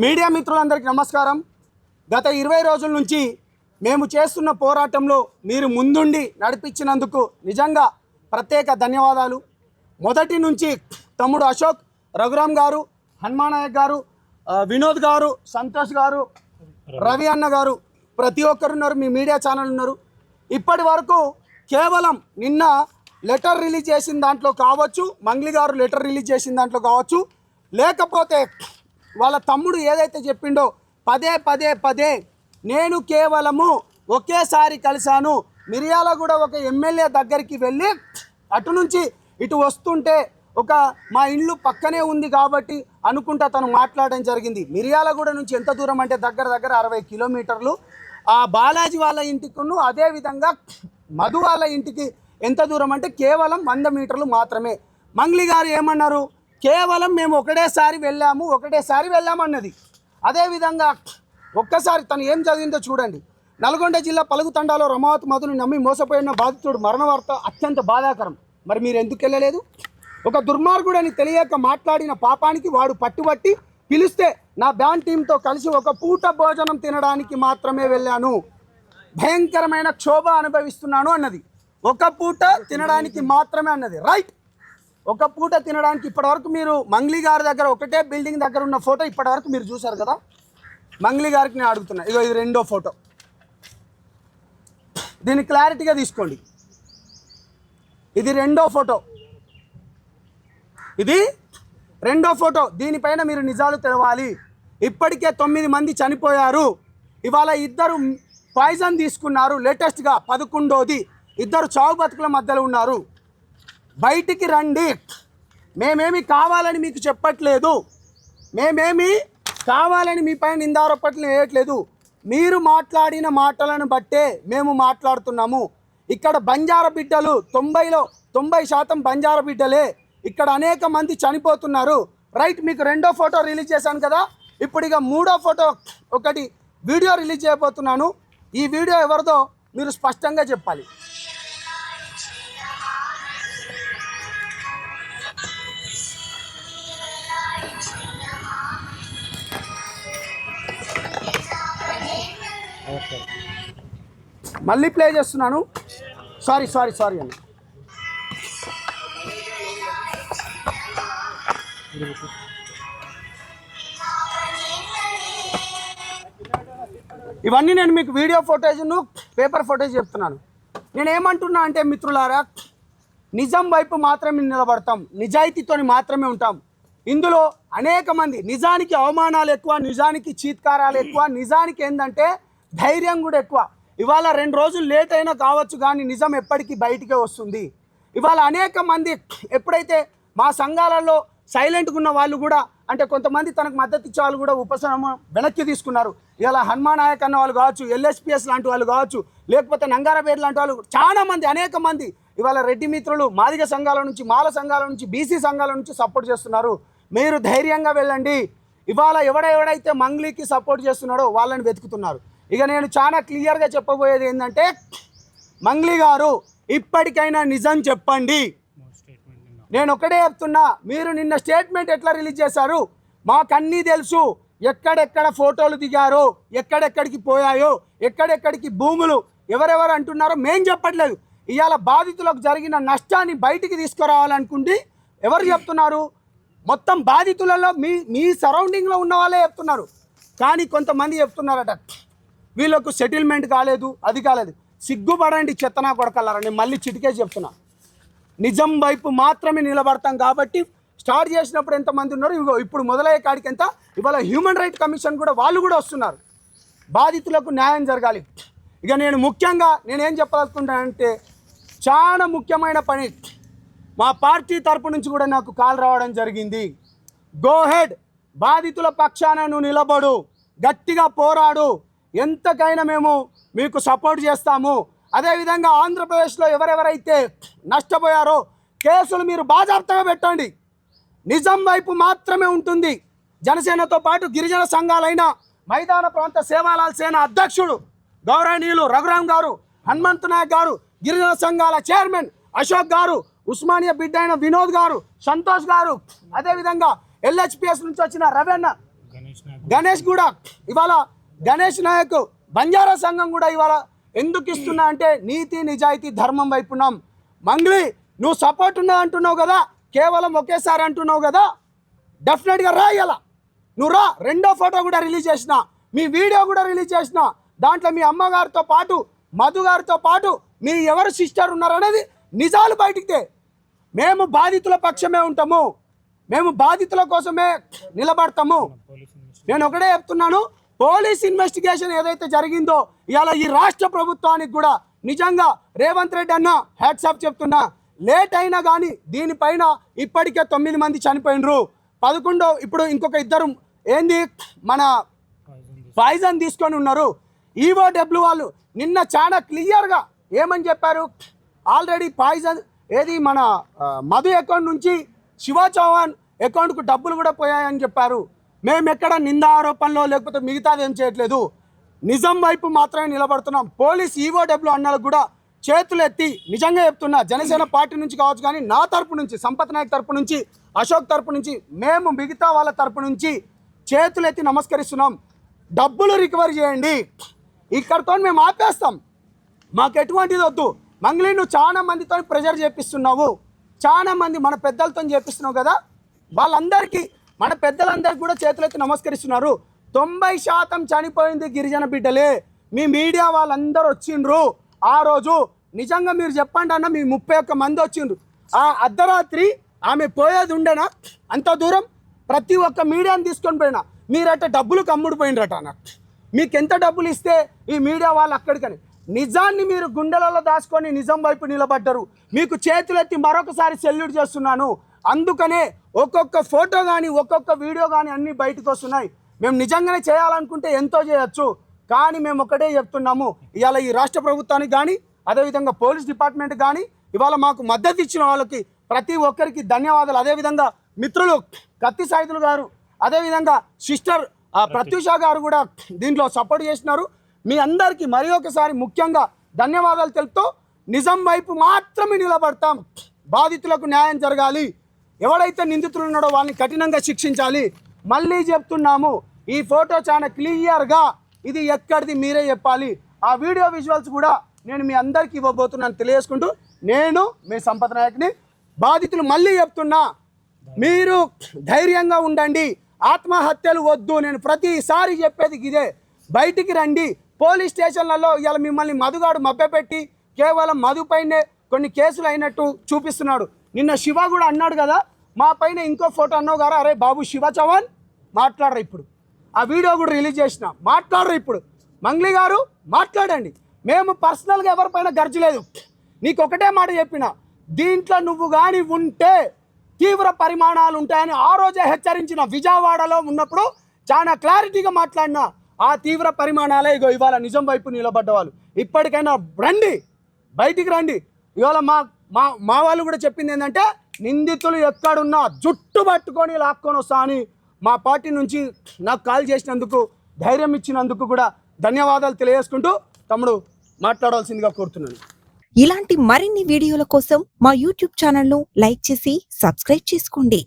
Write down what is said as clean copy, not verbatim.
Media మిత్రులందరికీ నమస్కారం. గత 20 రోజుల నుంచి మేము చేస్తున్న పోరాటంలో మీరు ముందుండి నడిపించినందుకు నిజంగా ప్రత్యేక ధన్యవాదాలు. మొదటి నుంచి తమ్ముడు అశోక్, రఘురామ్ గారు, హనుమాన్ నాయక్ గారు, వినోద్ గారు, సంతోష్ గారు, రవి అన్న గారు, ప్రతి ఒక్కరు ఉన్నారు. మీ మీడియా ఛానల్ ఉన్నారు. ఇప్పటి వరకు కేవలం నిన్న లెటర్ రిలీజ్ చేసిన దాంట్లో కావచ్చు, మంగ్లీ గారు లెటర్ రిలీజ్ చేసిన దాంట్లో కావచ్చు, లేకపోతే వాళ్ళ తమ్ముడు ఏదైతే చెప్పిండో పదే నేను కేవలము ఒకేసారి కలిశాను. మిర్యాలగూడ ఒక ఎమ్మెల్యే దగ్గరికి వెళ్ళి అటు నుంచి ఇటు వస్తుంటే ఒక మా ఇల్లు పక్కనే ఉంది కాబట్టి అనుకుంటా తను మాట్లాడడం జరిగింది. మిర్యాలగూడ నుంచి ఎంత దూరం అంటే దగ్గర 60 కిలోమీటర్లు. ఆ బాలాజీ వాళ్ళ ఇంటికి అదేవిధంగా మధు వాళ్ళ ఇంటికి ఎంత దూరం అంటే కేవలం 100 మీటర్లు మాత్రమే. మంగ్లీ గారు ఏమన్నారు? కేవలం మేము ఒకటేసారి వెళ్ళాము అన్నది. అదేవిధంగా ఒక్కసారి తను ఏం చదివిందో చూడండి. నల్గొండ జిల్లా పలుగుతండాలో రమావతి మధుని నమ్మి మోసపోయిన బాధితుడు మరణ వార్త అత్యంత బాధాకరం. మరి మీరు ఎందుకు వెళ్ళలేదు? ఒక దుర్మార్గుడని తెలియక మాట్లాడిన పాపానికి వాడు పట్టుబట్టి పిలిస్తే నా బ్యాన్ టీంతో కలిసి ఒక పూట భోజనం తినడానికి మాత్రమే వెళ్ళాను. భయంకరమైన క్షోభ అనుభవిస్తున్నాను అన్నది. ఒక పూట తినడానికి మాత్రమే అన్నది. రైట్, ఒక పూట తినడానికి. ఇప్పటివరకు మీరు మంగ్లీ గారి దగ్గర ఒకటే బిల్డింగ్ దగ్గర ఉన్న ఫోటో ఇప్పటివరకు మీరు చూశారు కదా. మంగ్లీ గారికి నేను అడుగుతున్నా, ఇగో ఇది రెండో ఫోటో, దీన్ని క్లారిటీగా తీసుకోండి. ఇది రెండో ఫోటో, దీనిపైన మీరు నిజాలు తెలవాలి. ఇప్పటికే 9 మంది చనిపోయారు. ఇవాళ 2 పాయిజన్ తీసుకున్నారు. లేటెస్ట్గా 11వ 2 చావు బతుకుల మధ్యలో ఉన్నారు. బయటికి రండి. మేమేమి కావాలని మీకు చెప్పట్లేదు, మేమేమి కావాలని మీ పైన నిందారోపణలు వేయట్లేదు. మీరు మాట్లాడిన మాటలను బట్టే మేము మాట్లాడుతున్నాము. ఇక్కడ బంజారా బిడ్డలు 90% బంజారా బిడ్డలే. ఇక్కడ అనేక మంది చనిపోతున్నారు. రైట్, మీకు రెండో ఫోటో రిలీజ్ చేశాను కదా. ఇప్పుడు ఇక మూడో ఫోటో ఒకటి వీడియో రిలీజ్ చేయబోతున్నాను. ఈ వీడియో ఎవరిదో మీరు స్పష్టంగా చెప్పాలి. మళ్ళీ ప్లే చేస్తున్నాను. సారీ అండి. ఇవన్నీ నేను మీకు వీడియో ఫోటేజ్ను పేపర్ ఫోటేజ్ చెప్తున్నాను. నేనేమంటున్నా అంటే మిత్రులారా, నిజం వైపు మాత్రమే నిలబడతాం, నిజాయితీతో మాత్రమే ఉంటాం. ఇందులో అనేక మంది నిజానికి అవమానాలు ఎక్కువ, నిజానికి చీత్కారాలు ఎక్కువ, నిజానికి ఏంటంటే ధైర్యం కూడా ఎక్కువ. ఇవాళ 2 రోజులు లేట్ అయినా కావచ్చు కానీ నిజం ఎప్పటికీ బయటికే వస్తుంది. ఇవాళ అనేక మంది ఎప్పుడైతే మా సంఘాలలో సైలెంట్గా ఉన్న వాళ్ళు కూడా, అంటే కొంతమంది తనకు మద్దతు ఇచ్చే వాళ్ళు కూడా ఉపశమనం వెనక్కి తీసుకున్నారు. ఇలా హనుమాన్ నాయక్ అన్న వాళ్ళు కావచ్చు, LSPS లాంటి వాళ్ళు కావచ్చు, లేకపోతే నంగారపేట లాంటి వాళ్ళు, చాలా మంది అనేక మంది ఇవాళ రెడ్డి మిత్రులు మాదిగ సంఘాల నుంచి, మాల సంఘాల నుంచి, BC సంఘాల నుంచి సపోర్ట్ చేస్తున్నారు. మీరు ధైర్యంగా వెళ్ళండి. ఇవాళ ఎవడైతే మంగ్లీకి సపోర్ట్ చేస్తున్నాడో వాళ్ళని వెతుకుతున్నారు. ఇక నేను చాలా క్లియర్గా చెప్పబోయేది ఏంటంటే, మంగ్లీ గారు ఇప్పటికైనా నిజం చెప్పండి. నేను ఒకటే చెప్తున్నా, మీరు నిన్న స్టేట్మెంట్ ఎట్లా రిలీజ్ చేశారు మాకన్నీ తెలుసు. ఎక్కడెక్కడ ఫోటోలు దిగారో, ఎక్కడెక్కడికి పోయాయో, ఎక్కడెక్కడికి భూములు ఎవరెవరు అంటున్నారో మేం చెప్పట్లేదు. ఇవాళ బాధితులకు జరిగిన నష్టాన్ని బయటికి తీసుకురావాలనుకుంటే ఎవరు చెప్తున్నారు? మొత్తం బాధితులలో మీ సరౌండింగ్లో ఉన్న వాళ్ళే చెప్తున్నారు. కానీ కొంతమంది చెప్తున్నారట వీళ్ళకు సెటిల్మెంట్ కాలేదు, అది కాలేదు. సిగ్గుపడండి చెత్తనా కొడకల్లారా. నేను మళ్ళీ చిటికేసి చెప్తున్నా, నిజం వైపు మాత్రమే నిలబడతాం. కాబట్టి స్టార్ట్ చేసినప్పుడు ఎంతమంది ఉన్నారు, ఇప్పుడు మొదలయ్యే కాడికి ఎంత. ఇవాళ హ్యూమన్ రైట్ కమిషన్ కూడా వాళ్ళు కూడా వస్తున్నారు. బాధితులకు న్యాయం జరగాలి. ఇక నేనేం చెప్పాలనుకుంటానంటే, చాలా ముఖ్యమైన పని, మా పార్టీ తరపు నుంచి కూడా నాకు కాల్ రావడం జరిగింది. గో హెడ్, బాధితుల పక్షాన నువ్వు నిలబడు, గట్టిగా పోరాడు, ఎంతకైనా మేము మీకు సపోర్ట్ చేస్తాము. అదేవిధంగా ఆంధ్రప్రదేశ్లో ఎవరెవరైతే నష్టపోయారో కేసులు మీరు బాజాప్తగా పెట్టండి. నిజం వైపు మాత్రమే ఉంటుంది. జనసేనతో పాటు గిరిజన సంఘాలైన మైదాన ప్రాంత సేవాలాల్ సేన అధ్యక్షుడు గౌరవనీయులు రఘురామ్ గారు, హనుమంత్ నాయక్ గారు, గిరిజన సంఘాల చైర్మన్ అశోక్ గారు, ఉస్మానియా బిడ్డ అయిన వినోద్ గారు, సంతోష్ గారు, అదేవిధంగా LHPS నుంచి వచ్చిన రవి అన్న, గణేష్ కూడా ఇవాళ గణేష్ నాయక్ బంజారా సంఘం కూడా ఇవాళ ఎందుకు ఇస్తున్నా అంటే నీతి నిజాయితీ ధర్మం వైపు ఉన్నాం. మంగ్లీ నువ్వు సపోర్ట్ ఉన్నా అంటున్నావు కదా, కేవలం ఒకేసారి అంటున్నావు కదా, డెఫినెట్గా రా. ఇలా నువ్వు రా. రెండో ఫోటో కూడా రిలీజ్ చేసిన, మీ వీడియో కూడా రిలీజ్ చేసిన, దాంట్లో మీ అమ్మగారితో పాటు మధు గారితో పాటు మీ ఎవరు సిస్టర్ ఉన్నారనేది నిజాలు బయటికి. మేము బాధితుల పక్షమే ఉంటాము, మేము బాధితుల కోసమే నిలబడతాము. నేను ఒకటే చెప్తున్నాను, పోలీస్ ఇన్వెస్టిగేషన్ ఏదైతే జరిగిందో ఇవాళ ఈ రాష్ట్ర ప్రభుత్వానికి కూడా నిజంగా రేవంత్ రెడ్డి అన్న హ్యాట్సాప్ చెప్తున్నా. లేట్ అయినా కానీ దీనిపైన ఇప్పటికే 9 మంది చనిపోయినరు, 11 ఇప్పుడు ఇంకొక 2 ఏంది మన పాయిజన్ తీసుకొని ఉన్నారు. ఈఓడబ్ల్యూ వాళ్ళు నిన్న చాలా క్లియర్గా ఏమని చెప్పారు, ఆల్రెడీ పాయిజన్ ఏది మన మధు అకౌంట్ నుంచి శివ చౌహాన్ అకౌంట్కు డబ్బులు కూడా పోయాయని చెప్పారు. మేము ఎక్కడ నింద ఆరోపణలో లేకపోతే మిగతాది ఏం చేయట్లేదు, నిజం వైపు మాత్రమే నిలబడుతున్నాం. పోలీస్ ఈఓడబ్ల్యూ అన్నలకు కూడా చేతులు ఎత్తి నిజంగా చెప్తున్నా, జనసేన పార్టీ నుంచి కావచ్చు కానీ నా తరపు నుంచి, సంపత్ నాయక్ తరపు నుంచి, అశోక్ తరపు నుంచి, మేము మిగతా వాళ్ళ తరపు నుంచి చేతులు ఎత్తి నమస్కరిస్తున్నాం. డబ్బులు రికవరీ చేయండి, ఇక్కడితో మేము ఆపేస్తాం, మాకు ఎటువంటిది వద్దు. మంగ్లీ నువ్వు చాలా మందితో ప్రెజర్ చేపిస్తున్నావు, చాలా మంది మన పెద్దలతో చేపిస్తున్నావు కదా, వాళ్ళందరికీ మన పెద్దలందరికీ కూడా చేతులెత్తి నమస్కరిస్తున్నారు. 90% చనిపోయింది గిరిజన బిడ్డలే. మీ మీడియా వాళ్ళందరూ వచ్చిండ్రు ఆ రోజు. నిజంగా మీరు చెప్పండి అన్న, మీ 31 మంది వచ్చిండ్రు. ఆ అర్ధరాత్రి ఆమె పోయేది ఉండేనా అంత దూరం? ప్రతి ఒక్క మీడియాని తీసుకొని పోయినా మీరట డబ్బులు కమ్ముడిపోయినరట అన్న. మీకు ఎంత డబ్బులు ఇస్తే ఈ మీడియా వాళ్ళు అక్కడికని నిజాన్ని మీరు గుండెలలో దాచుకొని నిజం వైపు నిలబడ్డారు. మీకు చేతులెత్తి మరొకసారి సెల్యూట్ చేస్తున్నాను. అందుకనే ఒక్కొక్క ఫోటో కానీ ఒక్కొక్క వీడియో కానీ అన్నీ బయటకు వస్తున్నాయి. మేము నిజంగానే చేయాలనుకుంటే ఎంతో చేయొచ్చు, కానీ మేము ఒకటే చెప్తున్నాము, ఇవాళ ఈ రాష్ట్ర ప్రభుత్వానికి కానీ అదేవిధంగా పోలీస్ డిపార్ట్మెంట్ కానీ ఇవాళ మాకు మద్దతు ఇచ్చిన వాళ్ళకి ప్రతి ఒక్కరికి ధన్యవాదాలు. అదేవిధంగా మిత్రులు కత్తి సైదులు గారు, అదేవిధంగా సిస్టర్ ప్రత్యూష గారు కూడా దీంట్లో సపోర్ట్ చేసినారు. మీ అందరికీ మరి ఒకసారి ముఖ్యంగా ధన్యవాదాలు తెలుపుతూ నిజం వైపు మాత్రమే నిలబడతాం. బాధితులకు న్యాయం జరగాలి, ఎవడైతే నిందితులు ఉన్నాడో వాళ్ళని కఠినంగా శిక్షించాలి. మళ్ళీ చెప్తున్నాము, ఈ ఫోటో చాలా క్లియర్గా ఇది ఎక్కడిది మీరే చెప్పాలి. ఆ వీడియో విజువల్స్ కూడా నేను మీ అందరికీ ఇవ్వబోతున్నాను తెలియజేసుకుంటూ, నేను మీ సంపత్ నాయక్ని. బాధితులు మళ్ళీ చెప్తున్నా, మీరు ధైర్యంగా ఉండండి, ఆత్మహత్యలు వద్దు. నేను ప్రతిసారి చెప్పేది ఇదే, బయటికి రండి. పోలీస్ స్టేషన్లలో ఇవాళ మిమ్మల్ని మధుగాడు మభ్యపెట్టి కేవలం మధుపైనే కొన్ని కేసులు అయినట్టు చూపిస్తున్నాడు. నిన్న శివ కూడా అన్నాడు కదా, మా పైన ఇంకో ఫోటో అన్నావు గారు, అరే బాబు శివ చౌహాన్ మాట్లాడరు. ఇప్పుడు ఆ వీడియో కూడా రిలీజ్ చేసిన, మాట్లాడరు. ఇప్పుడు మంగ్లీ గారు మాట్లాడండి. మేము పర్సనల్గా ఎవరిపైన గర్జలేదు. నీకు ఒకటే మాట చెప్పిన, దీంట్లో నువ్వు కానీ ఉంటే తీవ్ర పరిమాణాలు ఉంటాయని ఆ రోజే హెచ్చరించిన. విజయవాడలో ఉన్నప్పుడు చాలా క్లారిటీగా మాట్లాడినా. ఆ తీవ్ర పరిమాణాలే ఇగో ఇవాళ నిజం వైపు నిలబడ్డ వాళ్ళు. ఇప్పటికైనా రండి, బయటికి రండి. ఇవాళ మా వాళ్ళు కూడా చెప్పింది ఏంటంటే, నిందితులు ఎక్కడున్నా జుట్టు పట్టుకొని లాక్కొని వస్తా అని మా పార్టీ నుంచి నాకు కాల్ చేసినందుకు, ధైర్యం ఇచ్చినందుకు కూడా ధన్యవాదాలు తెలియజేసుకుంటూ తమ్ముడు మాట్లాడాల్సిందిగా కోరుతున్నాను. ఇలాంటి మరిన్ని వీడియోల కోసం మా యూట్యూబ్ ఛానల్ను లైక్ చేసి సబ్స్క్రైబ్ చేసుకోండి.